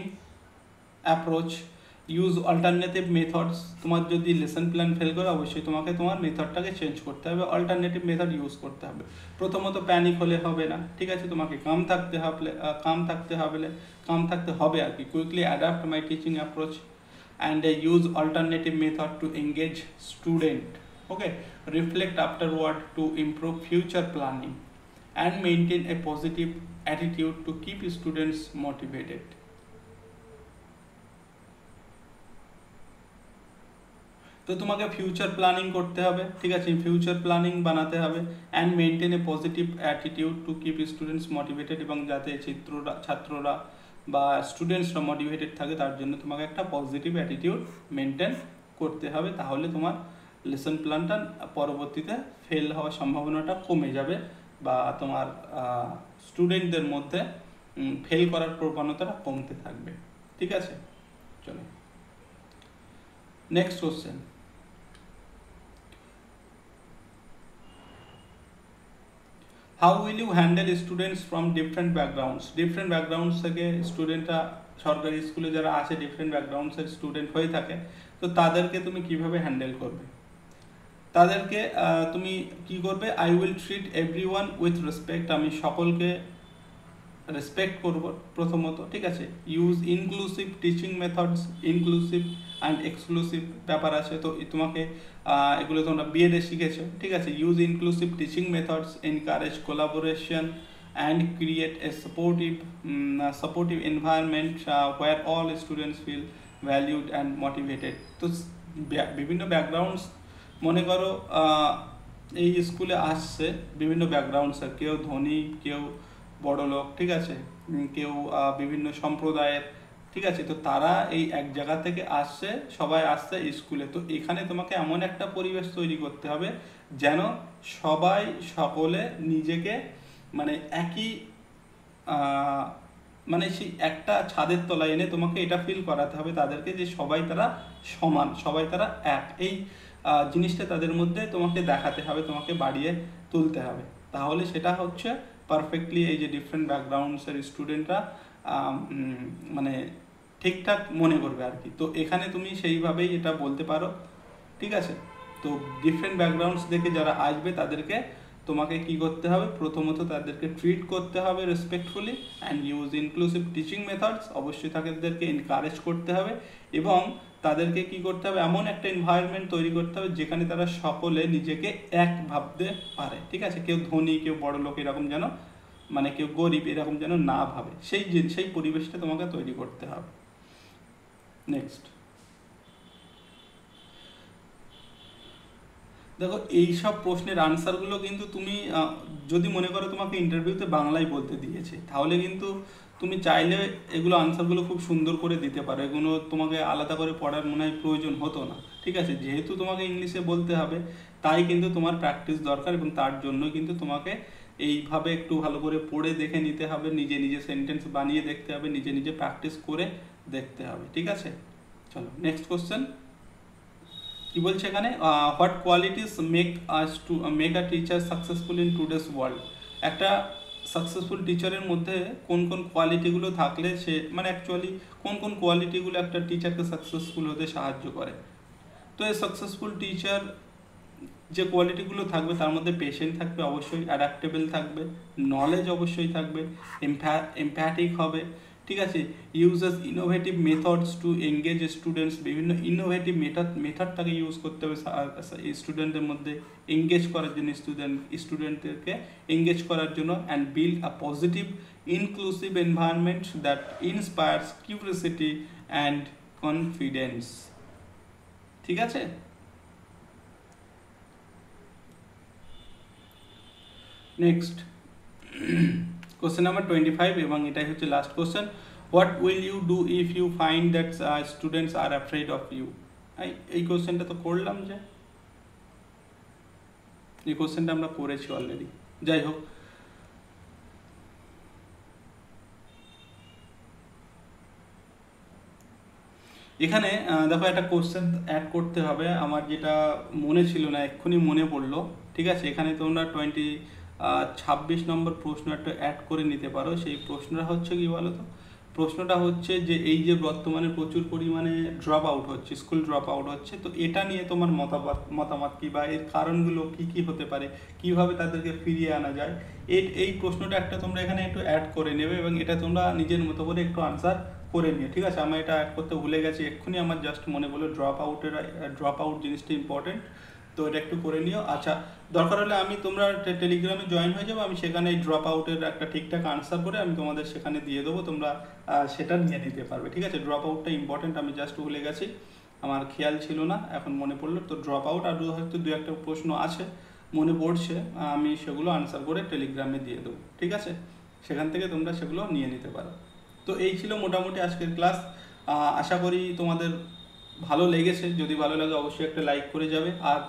approach, use alternative methods. তোমার যদি লেসন প্ল্যান ফেল করে অবশ্যই তোমাকে তোমার মেথডটাকে চেঞ্জ করতে হবে, অল্টারনেটিভ মেথড ইউজ করতে হবে। প্রথমত প্যানিক হলে হবে না, ঠিক আছে, তোমাকে কাম থাকতে হবে আর কি। Quickly adapt my teaching approach and use alternative method to engage student, okay. Reflect afterward to improve future planning and maintain a positive attitude to keep students motivated. তো তোমাকে ফিউচার প্ল্যানিং করতে হবে, ঠিক আছে, ফিউচার প্ল্যানিং বানাতে হবে। And maintain a positive attitude to keep students motivated, এবং যাতে ছাত্ররা বা স্টুডেন্টসরা মোটিভেটেড থাকে তার জন্য তোমাকে একটা পজিটিভ অ্যাটিটিউড মেনটেন করতে হবে। তাহলে তোমার লেসন প্ল্যানটা পরবর্তীতে ফেল হওয়ার সম্ভাবনাটা কমে যাবে, বা তোমার স্টুডেন্টদের মধ্যে ফেল করার প্রবণতাটা কমতে থাকবে, ঠিক আছে। চলো next question, how will you handle students from different backgrounds থেকে স্টুডেন্টরা, সরকারি স্কুলে যারা আছে ডিফারেন্ট ব্যাকগ্রাউন্ডসের স্টুডেন্ট হয়ে থাকে, তো তাদেরকে তুমি কিভাবে হ্যান্ডেল করবে। তাদেরকে তুমি কি করবে, I will treat everyone with respect, আমি সকলকে রেসপেক্ট করব প্রথমত, ঠিক আছে। Use inclusive teaching methods, inclusive and exclusive ব্যাপার আছে, তো তোমাকে এগুলো তোমরা বিএডে শিখেছো, ঠিক আছে। Use inclusive teaching methods, encourage collaboration and create a supportive environment where all students feel valued and motivated. তো বিভিন্ন ব্যাকগ্রাউন্ডস, মনে করো এই স্কুলে আসছে বিভিন্ন ব্যাকগ্রাউন্ডসের, কেউ ধনী, কেউ বড় লোক, ঠিক আছে, কেউ বিভিন্ন সম্প্রদায়ের, ঠিক আছে। তো তারা এই এক জায়গা থেকে আসছে, সবাই আসছে স্কুলে। তো এখানে তোমাকে এমন একটা পরিবেশ তৈরি করতে হবে যেন সকলে নিজেকে মানে একই মানে সেই একটা ছাদের তলায় এনে তোমাকে এটা ফিল করাতে হবে তাদেরকে যে সবাই তারা সমান, সবাই তারা এক, এই জিনিসটা তাদের মধ্যে তোমাকে দেখাতে হবে, তোমাকে বাড়িয়ে তুলতে হবে। তাহলে সেটা হচ্ছে পারফেক্টলি এই যে ডিফারেন্ট ব্যাকগ্রাউন্ডসের স্টুডেন্টরা মানে ঠিকঠাক মনে করবে আর কি। তো এখানে তুমি সেইভাবেই এটা বলতে পারো, ঠিক আছে। তো ডিফারেন্ট ব্যাকগ্রাউন্ডস দেখে যারা আসবে তাদেরকে তোমাকে কি করতে হবে, প্রথমত তাদেরকে ট্রিট করতে হবে respectfully and use inclusive teaching methods, অবশ্যই তাদেরকে এনকারেজ করতে হবে এবং তাদেরকে কি করতে হবে, এমন একটা এনভায়রনমেন্ট তৈরি করতে হবে যেখানে তারা সকলে নিজেকে এক ভাবতে পারে, ঠিক আছে। কেউ ধনী কেউ বড় লোক এরকম যেন, মানে কেউ গরিব এরকম যেন না ভাবে, সেই পরিবেশটা তোমাকে তৈরি করতে হবে। নেক্সট দেখো, এইসব প্রশ্নের আনসারগুলো কিন্তু তুমি যদি মনে করো তোমাকে ইন্টারভিউতে বাংলায় বলতে দিয়েছে, তাহলে কিন্তু তুমি চাইলে এগুলো আনসারগুলো খুব সুন্দর করে দিতে পারো, এগুলো তোমাকে আলাদা করে পড়ার মনে হয় প্রয়োজন হতো না, ঠিক আছে। যেহেতু তোমাকে ইংলিশে বলতে হবে তাই কিন্তু তোমার প্র্যাকটিস দরকার এবং তার জন্য কিন্তু তোমাকে এইভাবে একটু ভালো করে পড়ে দেখে নিতে হবে, নিজে নিজে সেন্টেন্স বানিয়ে দেখতে হবে, নিজে নিজে প্র্যাকটিস করে দেখতে হবে, ঠিক আছে। চলো নেক্সট কোশ্চেন কি বলছে এখানে, what qualities make a teacher successful in today's world. একটা সাকসেসফুল টিচারের মধ্যে কোন কোন কোয়ালিটিগুলো থাকলে সে, মানে অ্যাকচুয়ালি কোন কোন কোয়ালিটিগুলো একটা টিচারকে সাকসেসফুল হতে সাহায্য করে। তো এই সাকসেসফুল টিচার যে কোয়ালিটিগুলো থাকবে তার মধ্যে পেশেন্ট থাকবে অবশ্যই, অ্যাডাপ্টেবল থাকবে, নলেজ অবশ্যই থাকবে, এমপ্যাথিক হবে, ঠিক আছে। Uses innovative methods to engage students, বিভিন্ন ইনোভেটিভ মেথডটাকে ইউজ করতে হবে স্টুডেন্টদের মধ্যে এঙ্গেজ করার জন্য, স্টুডেন্টদেরকে এঙ্গেজ করার জন্য, and build a positive inclusive environment that inspires curiosity and confidence, ঠিক আছে। নেক্সট কোশ্চেন নাম্বার 25 এবং এটাই হচ্ছে last question, what will you do if you find that students are afraid of you. এই কোশ্চেনটা তো করলাম, যে এই কোশ্চেনটা আমরা করেছি অলরেডি, যাই হোক। এখানে দেখো একটা কোশ্চেন অ্যাড করতে হবে, আমার যেটা মনে ছিল না এক্ষুনি মনে পড়লো, ঠিক আছে। এখানে তোমরা 26 নম্বর প্রশ্ন একটা অ্যাড করে নিতে পারো। সেই প্রশ্নটা হচ্ছে কি বলো তো, প্রশ্নটা হচ্ছে যে এই যে বর্তমানে প্রচুর পরিমাণে ড্রপ আউট হচ্ছে, স্কুল ড্রপ আউট হচ্ছে, তো এটা নিয়ে তোমার মতামত কি, বা এর কারণগুলো কি কি হতে পারে, কিভাবে তাদেরকে ফিরিয়ে আনা যায়, এই প্রশ্নটা একটা তোমরা এখানে একটু অ্যাড করে নেবে এবং এটা তোমরা নিজের মতো করে একটু আনসার করে নিও, ঠিক আছে। আমি এটা অ্যাড করতে ভুলে গেছি এক্ষুনি, আমার জাস্ট মনে বললো ড্রপ আউট জিনিসটা ইম্পর্টেন্ট, তো এটা একটু করে নিও। আচ্ছা, দরকার হলে আমি তোমরা টেলিগ্রামে জয়েন হয়ে যাবো, আমি সেখানে এই ড্রপ আউটের একটা ঠিকঠাক আনসার করে আমি তোমাদের সেখানে দিয়ে দেবো, তোমরা সেটা নিয়ে নিতে পারবে, ঠিক আছে। ড্রপ আউটটা ইম্পর্টেন্ট, আমি জাস্ট ভুলে গেছি, আমার খেয়াল ছিল না, এখন মনে পড়লো। তো ড্রপ আউট আর হয়তো দু একটা প্রশ্ন আছে মনে পড়ছে, আমি সেগুলো আনসার করে টেলিগ্রামে দিয়ে দেবো, ঠিক আছে। সেখান থেকে তোমরা সেগুলো নিয়ে নিতে পারো। তো এই ছিল মোটামুটি আজকের ক্লাস, আশা করি তোমাদের ভালো লেগেছে। যদি ভালো লাগে অবশ্যই একটা লাইক করে যাবে। আর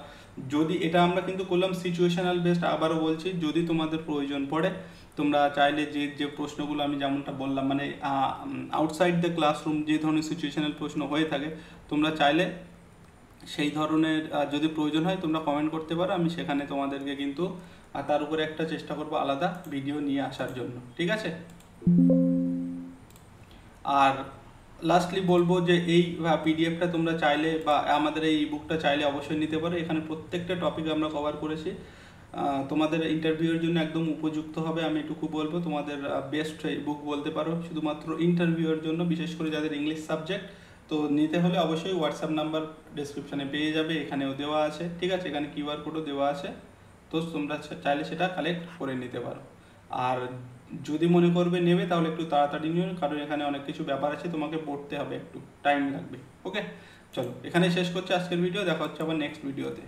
যদি এটা আমরা কিন্তু করলাম সিচুয়েশনাল বেসড, আবারও বলছি যদি তোমাদের প্রয়োজন পড়ে তোমরা চাইলে যে প্রশ্নগুলো আমি যেমনটা বললাম, মানে আউটসাইড দ্য ক্লাসরুম যে ধরনের সিচুয়েশনাল প্রশ্ন হয়ে থাকে, তোমরা চাইলে সেই ধরনের যদি প্রয়োজন হয় তোমরা কমেন্ট করতে পারো, আমি সেখানে তোমাদেরকে কিন্তু তার উপরে একটা চেষ্টা করবো আলাদা ভিডিও নিয়ে আসার জন্য, ঠিক আছে। আর লাস্টলি বলবো যে এই পিডিএফটা তোমরা চাইলে বা আমাদের এই বুকটা চাইলে অবশ্যই নিতে পারো, এখানে প্রত্যেকটা টপিক আমরা কভার করেছি, তোমাদের ইন্টারভিউয়ের জন্য একদম উপযুক্ত হবে। আমি এটুকু বলবো তোমাদের বেস্ট বুক বলতে পারো শুধুমাত্র ইন্টারভিউয়ের জন্য, বিশেষ করে যাদের ইংলিশ সাবজেক্ট। তো নিতে হলে অবশ্যই হোয়াটসঅ্যাপ নাম্বার ডেসক্রিপশানে পেয়ে যাবে, এখানেও দেওয়া আছে, ঠিক আছে। এখানে কিউআর কোডও দেওয়া আছে, তো তোমরা চাইলে সেটা কালেক্ট করে নিতে পারো। আর যদি মনে করবে নেবে তাহলে একটু তাড়াতাড়ি নিও, কারণ এখানে অনেক কিছু ব্যাপার আছে, তোমাকে পড়তে হবে, একটু টাইম লাগবে। ওকে, চলো এখানে শেষ করছি আজকের ভিডিও, দেখা হচ্ছে আবার নেক্সট ভিডিওতে।